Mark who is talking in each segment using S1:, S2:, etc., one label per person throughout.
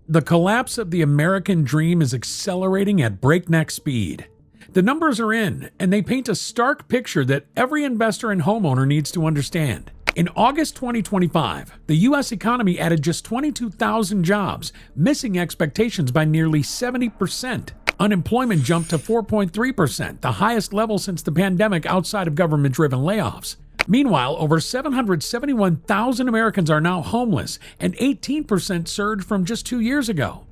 S1: The collapse of the American dream is accelerating at breakneck speed. The numbers are in, and they paint a stark picture that every investor and homeowner needs to understand. In August 2025, the U.S. economy added just 22,000 jobs, missing expectations by nearly 70%. Unemployment jumped to 4.3%, the highest level since the pandemic outside of government-driven layoffs. Meanwhile, over 771,000 Americans are now homeless, an 18% surge from just 2 years ago.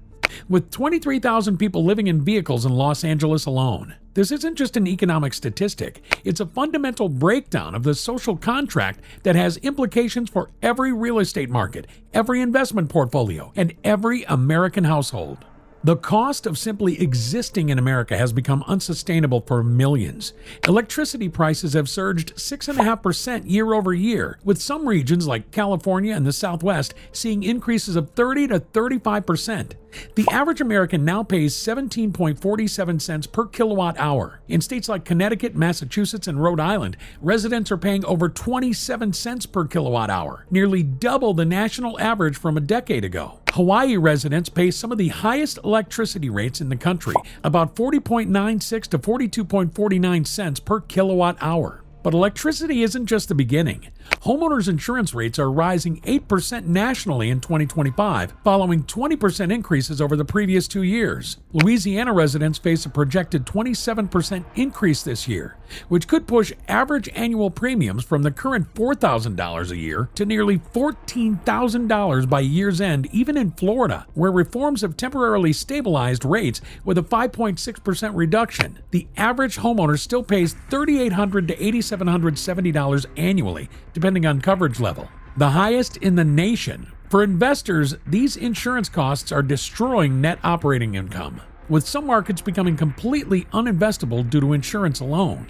S1: With 23,000 people living in vehicles in Los Angeles alone. This isn't just an economic statistic, it's a fundamental breakdown of the social contract that has implications for every real estate market, every investment portfolio, and every American household. The cost of simply existing in America has become unsustainable for millions. Electricity prices have surged 6.5% year over year, with some regions like California and the Southwest seeing increases of 30 to 35%. The average American now pays 17.47 cents per kilowatt hour. In states like Connecticut, Massachusetts, and Rhode Island, residents are paying over 27 cents per kilowatt hour, nearly double the national average from a decade ago. Hawaii residents pay some of the highest electricity rates in the country, about 40.96 to 42.49 cents per kilowatt hour. But electricity isn't just the beginning. Homeowners' insurance rates are rising 8% nationally in 2025, following 20% increases over the previous 2 years. Louisiana residents face a projected 27% increase this year, which could push average annual premiums from the current $4,000 a year to nearly $14,000 by year's end, even in Florida, where reforms have temporarily stabilized rates with a 5.6% reduction. The average homeowner still pays $3,800 to $8,770 annually, depending on coverage level, the highest in the nation. For investors, these insurance costs are destroying net operating income, with some markets becoming completely uninvestable due to insurance alone.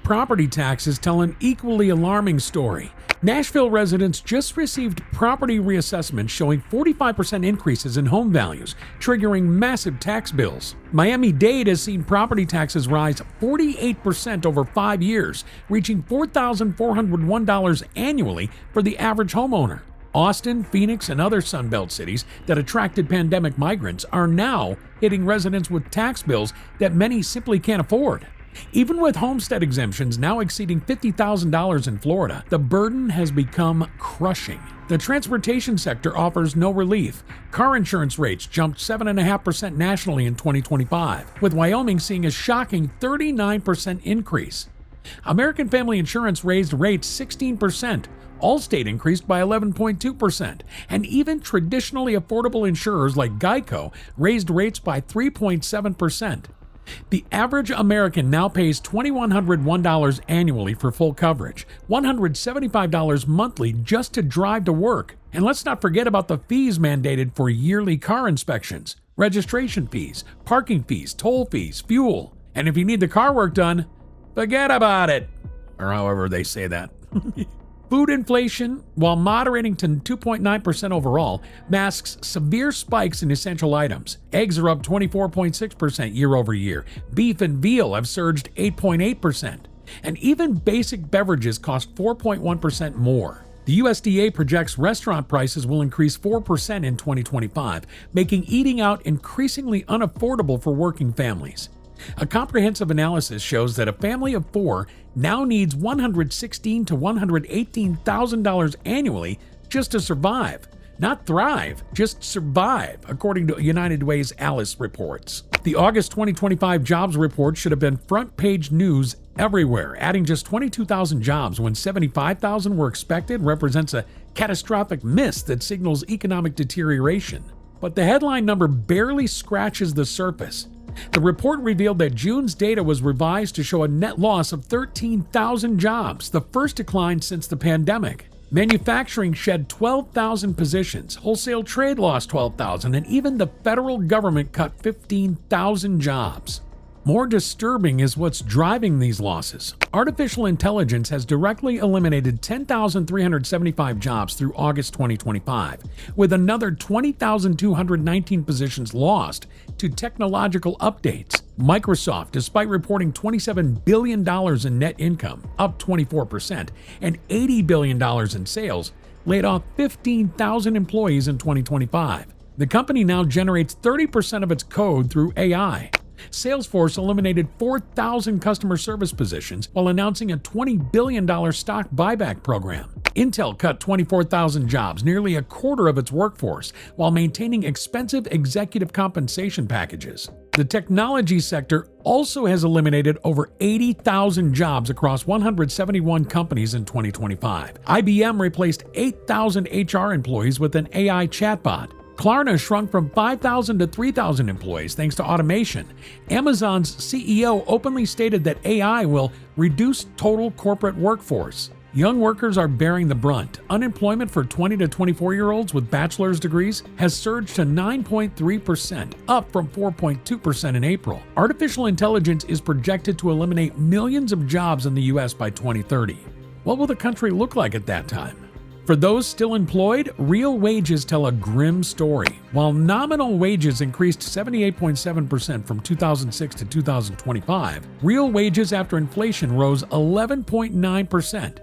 S1: Property taxes tell an equally alarming story. Nashville residents just received property reassessments showing 45% increases in home values, triggering massive tax bills. Miami-Dade has seen property taxes rise 48% over 5 years, reaching $4,401 annually for the average homeowner. Austin, Phoenix, and other Sunbelt cities that attracted pandemic migrants are now hitting residents with tax bills that many simply can't afford. Even with homestead exemptions now exceeding $50,000 in Florida, the burden has become crushing. The transportation sector offers no relief. Car insurance rates jumped 7.5% nationally in 2025, with Wyoming seeing a shocking 39% increase. American Family Insurance raised rates 16%. Allstate increased by 11.2%, and even traditionally affordable insurers like Geico raised rates by 3.7%. The average American now pays $2,101 annually for full coverage, $175 monthly just to drive to work. And let's not forget about the fees mandated for yearly car inspections, registration fees, parking fees, toll fees, fuel. And if you need the car work done, forget about it. Or however they say that. Food inflation, while moderating to 2.9% overall, masks severe spikes in essential items. Eggs are up 24.6% year over year. Beef and veal have surged 8.8%. And even basic beverages cost 4.1% more. The USDA projects restaurant prices will increase 4% in 2025, making eating out increasingly unaffordable for working families. A comprehensive analysis shows that a family of 4 now needs $116,000 to $118,000 annually just to survive. Not thrive, just survive, according to United Way's Alice reports. The August 2025 jobs report should have been front-page news everywhere. Adding just 22,000 jobs when 75,000 were expected represents a catastrophic miss that signals economic deterioration. But the headline number barely scratches the surface. The report revealed that June's data was revised to show a net loss of 13,000 jobs, the first decline since the pandemic. Manufacturing shed 12,000 positions, wholesale trade lost 12,000, and even the federal government cut 15,000 jobs. More disturbing is what's driving these losses. Artificial intelligence has directly eliminated 10,375 jobs through August 2025, with another 20,219 positions lost to technological updates. Microsoft, despite reporting $27 billion in net income, up 24%, and $80 billion in sales, laid off 15,000 employees in 2025. The company now generates 30% of its code through AI. Salesforce eliminated 4,000 customer service positions while announcing a $20 billion stock buyback program. Intel cut 24,000 jobs, nearly a quarter of its workforce, while maintaining expensive executive compensation packages. The technology sector also has eliminated over 80,000 jobs across 171 companies in 2025. IBM replaced 8,000 HR employees with an AI chatbot. Klarna shrunk from 5,000 to 3,000 employees thanks to automation. Amazon's CEO openly stated that AI will reduce total corporate workforce. Young workers are bearing the brunt. Unemployment for 20 to 24-year-olds with bachelor's degrees has surged to 9.3%, up from 4.2% in April. Artificial intelligence is projected to eliminate millions of jobs in the U.S. by 2030. What will the country look like at that time? For those still employed, real wages tell a grim story. While nominal wages increased 78.7% from 2006 to 2025, real wages after inflation rose 11.9%.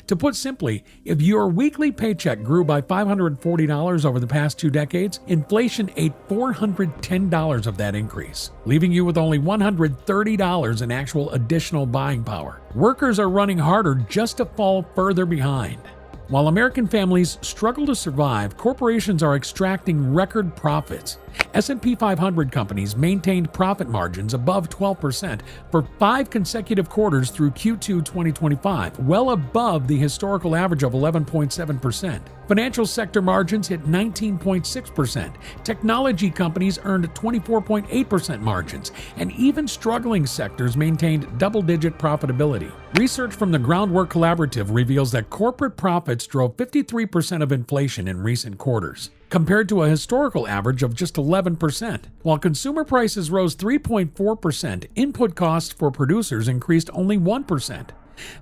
S1: To put simply, if your weekly paycheck grew by $540 over the past 2 decades, inflation ate $410 of that increase, leaving you with only $130 in actual additional buying power. Workers are running harder just to fall further behind. While American families struggle to survive, corporations are extracting record profits. S&P 500 companies maintained profit margins above 12% for 5 consecutive quarters through Q2 2025, well above the historical average of 11.7%. Financial sector margins hit 19.6%. Technology companies earned 24.8% margins, and even struggling sectors maintained double-digit profitability. Research from the Groundwork Collaborative reveals that corporate profits drove 53% of inflation in recent quarters, compared to a historical average of just 11%. While consumer prices rose 3.4%, input costs for producers increased only 1%.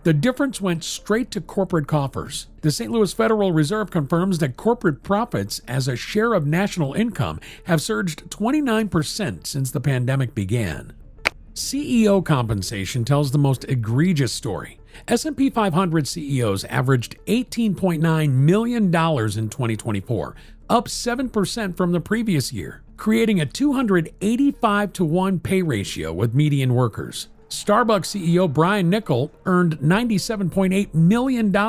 S1: The difference went straight to corporate coffers. The St. Louis Federal Reserve confirms that corporate profits as a share of national income have surged 29% since the pandemic began. CEO compensation tells the most egregious story. S&P 500 CEOs averaged $18.9 million in 2024, up 7% from the previous year, creating a 285-to-1 pay ratio with median workers. Starbucks CEO Brian Niccol earned $97.8 million, a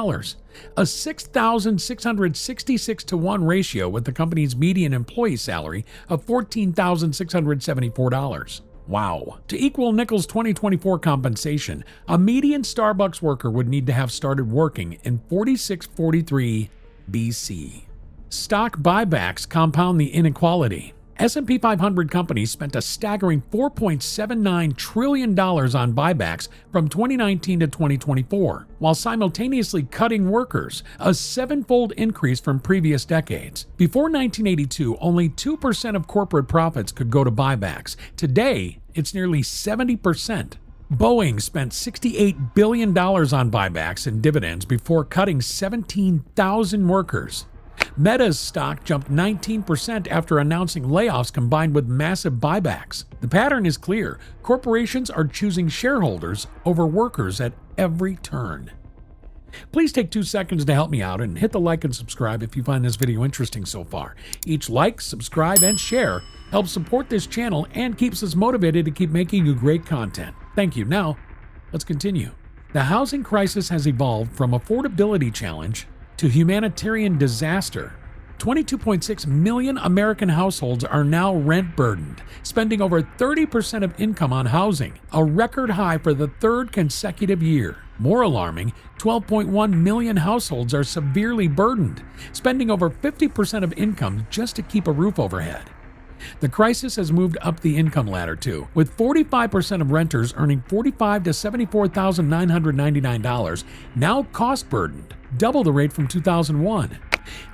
S1: 6,666-to-1 ratio with the company's median employee salary of $14,674. Wow. To equal Niccol's 2024 compensation, a median Starbucks worker would need to have started working in 4643 BC. Stock buybacks compound the inequality. S&P 500 companies spent a staggering $4.79 trillion on buybacks from 2019 to 2024, while simultaneously cutting workers, a 7-fold increase from previous decades. Before 1982, only 2% of corporate profits could go to buybacks. Today, it's nearly 70%. Boeing spent $68 billion on buybacks and dividends before cutting 17,000 workers. Meta's stock jumped 19% after announcing layoffs combined with massive buybacks. The pattern is clear. Corporations are choosing shareholders over workers at every turn. Please take 2 seconds to help me out and hit the like and subscribe if you find this video interesting so far. Each like, subscribe, and share helps support this channel and keeps us motivated to keep making you great content. Thank you. Now, let's continue. The housing crisis has evolved from affordability challenge to humanitarian disaster. 22.6 million American households are now rent-burdened, spending over 30% of income on housing, a record high for the 3rd consecutive year. More alarming, 12.1 million households are severely burdened, spending over 50% of income just to keep a roof overhead. The crisis has moved up the income ladder too, with 45% of renters earning $45,000 to $74,999 now cost-burdened, double the rate from 2001.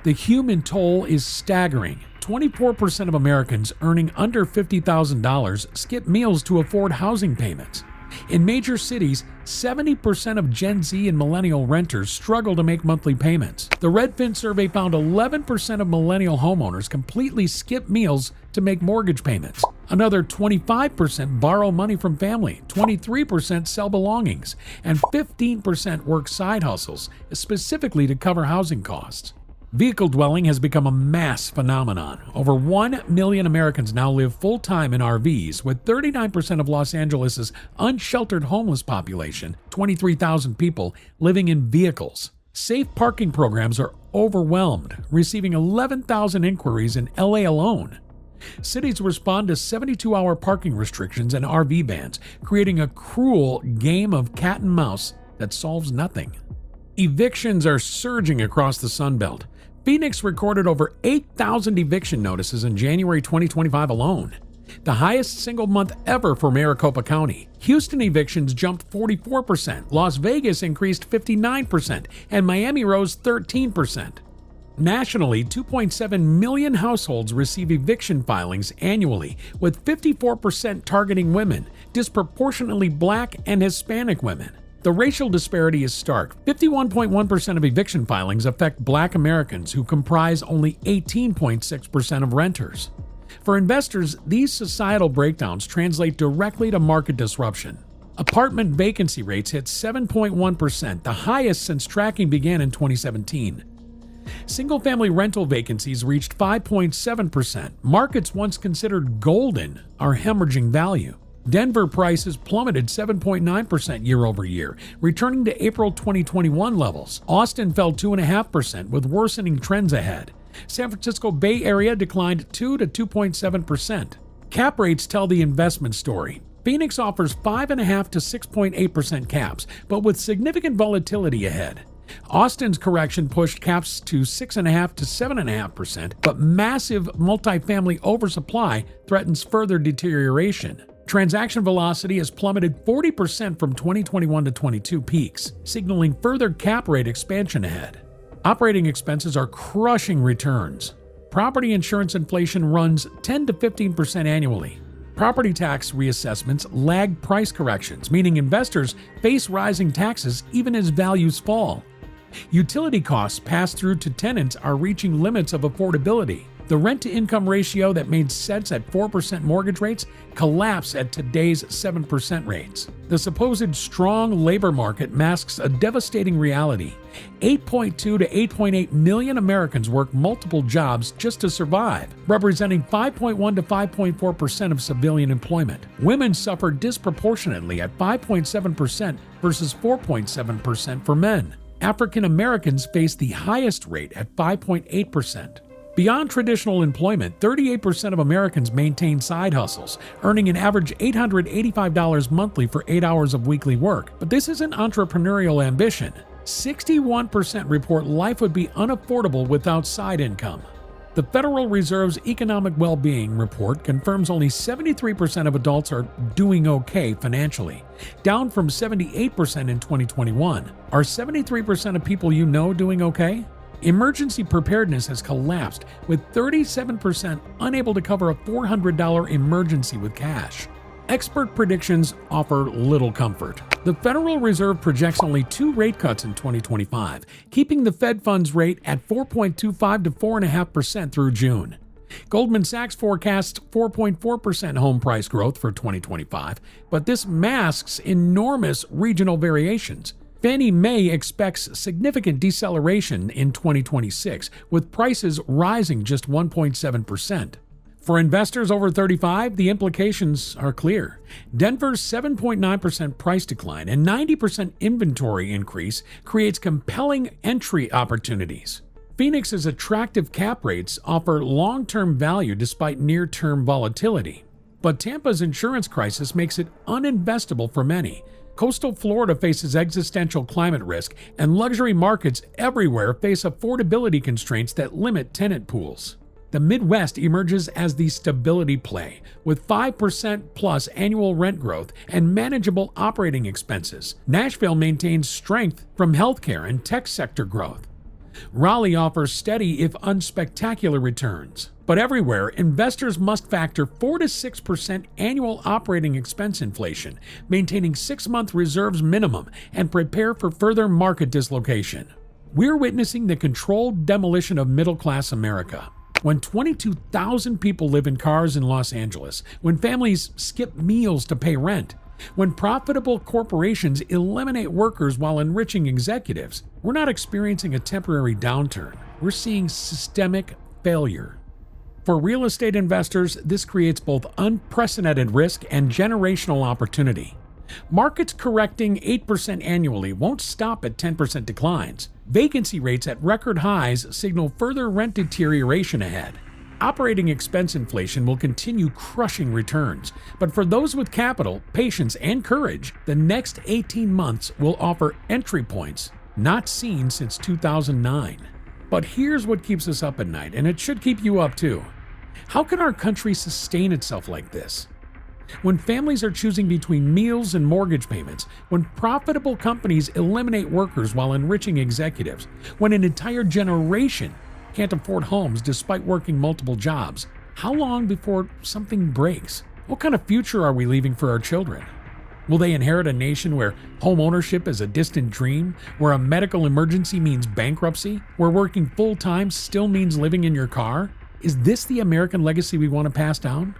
S1: The human toll is staggering. 24% of Americans earning under $50,000 skip meals to afford housing payments. In major cities, 70% of Gen Z and millennial renters struggle to make monthly payments. The Redfin survey found 11% of millennial homeowners completely skip meals to make mortgage payments. Another 25% borrow money from family, 23% sell belongings, and 15% work side hustles, specifically to cover housing costs. Vehicle dwelling has become a mass phenomenon. Over 1 million Americans now live full-time in RVs, with 39% of Los Angeles' unsheltered homeless population, 23,000 people, living in vehicles. Safe parking programs are overwhelmed, receiving 11,000 inquiries in LA alone. Cities respond to 72-hour parking restrictions and RV bans, creating a cruel game of cat and mouse that solves nothing. Evictions are surging across the Sun Belt. Phoenix recorded over 8,000 eviction notices in January 2025 alone, the highest single month ever for Maricopa County. Houston evictions jumped 44%, Las Vegas increased 59%, and Miami rose 13%. Nationally, 2.7 million households receive eviction filings annually, with 54% targeting women, disproportionately Black and Hispanic women. The racial disparity is stark. 51.1% of eviction filings affect Black Americans, who comprise only 18.6% of renters. For investors, these societal breakdowns translate directly to market disruption. Apartment vacancy rates hit 7.1%, the highest since tracking began in 2017. Single-family rental vacancies reached 5.7%. Markets once considered golden are hemorrhaging value. Denver prices plummeted 7.9% year over year, returning to April 2021 levels. Austin fell 2.5%, with worsening trends ahead. San Francisco Bay Area declined 2 to 2.7%. Cap rates tell the investment story. Phoenix offers 5.5 to 6.8% caps, but with significant volatility ahead. Austin's correction pushed caps to 6.5 to 7.5%, but massive multifamily oversupply threatens further deterioration. Transaction velocity has plummeted 40% from 2021 to 22 peaks, signaling further cap rate expansion ahead. Operating expenses are crushing returns. Property insurance inflation runs 10 to 15% annually. Property tax reassessments lag price corrections, meaning investors face rising taxes even as values fall. Utility costs passed through to tenants are reaching limits of affordability. The rent-to-income ratio that made sense at 4% mortgage rates collapsed at today's 7% rates. The supposed strong labor market masks a devastating reality. 8.2 to 8.8 million Americans work multiple jobs just to survive, representing 5.1 to 5.4% of civilian employment. Women suffer disproportionately at 5.7% versus 4.7% for men. African Americans face the highest rate at 5.8%. Beyond traditional employment, 38% of Americans maintain side hustles, earning an average $885 monthly for 8 hours of weekly work. But this isn't entrepreneurial ambition. 61% report life would be unaffordable without side income. The Federal Reserve's Economic Well-Being Report confirms only 73% of adults are doing okay financially, down from 78% in 2021. Are 73% of people you know doing okay? Emergency preparedness has collapsed, with 37% unable to cover a $400 emergency with cash. Expert predictions offer little comfort. The Federal Reserve projects only 2 rate cuts in 2025, keeping the Fed funds rate at 4.25 to 4.5% through June. Goldman Sachs forecasts 4.4% home price growth for 2025, but this masks enormous regional variations. Fannie Mae expects significant deceleration in 2026, with prices rising just 1.7%. For investors over 35, the implications are clear. Denver's 7.9% price decline and 90% inventory increase creates compelling entry opportunities. Phoenix's attractive cap rates offer long-term value despite near-term volatility. But Tampa's insurance crisis makes it uninvestable for many. Coastal Florida faces existential climate risk, and luxury markets everywhere face affordability constraints that limit tenant pools. The Midwest emerges as the stability play, with 5% plus annual rent growth and manageable operating expenses. Nashville maintains strength from healthcare and tech sector growth. Raleigh offers steady if unspectacular returns. But everywhere, investors must factor 4 to 6% annual operating expense inflation, maintaining 6-month reserves minimum, and prepare for further market dislocation. We're witnessing the controlled demolition of middle-class America. When 22,000 people live in cars in Los Angeles, when families skip meals to pay rent, When profitable corporations eliminate workers while enriching executives, we're not experiencing a temporary downturn. We're seeing systemic failure. For real estate investors, this creates both unprecedented risk and generational opportunity. Markets correcting 8% annually won't stop at 10% declines. Vacancy rates at record highs signal further rent deterioration ahead. Operating expense inflation will continue crushing returns, but for those with capital, patience, and courage, the next 18 months will offer entry points not seen since 2009. But here's what keeps us up at night, and it should keep you up too. How can our country sustain itself like this? When families are choosing between meals and mortgage payments, when profitable companies eliminate workers while enriching executives, when an entire generation can't afford homes despite working multiple jobs, how long before something breaks? What kind of future are we leaving for our children? Will they inherit a nation where home ownership is a distant dream, where a medical emergency means bankruptcy, where working full-time still means living in your car? Is this the American legacy we want to pass down?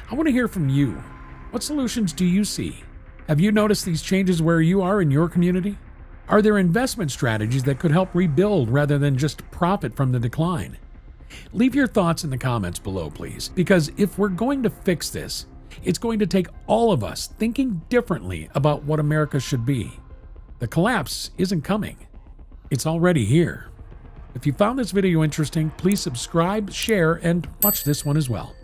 S1: I want to hear from you. What solutions do you see? Have you noticed these changes where you are in your community? Are there investment strategies that could help rebuild rather than just profit from the decline? Leave your thoughts in the comments below, please, because if we're going to fix this, it's going to take all of us thinking differently about what America should be. The collapse isn't coming. It's already here. If you found this video interesting, please subscribe, share, and watch this one as well.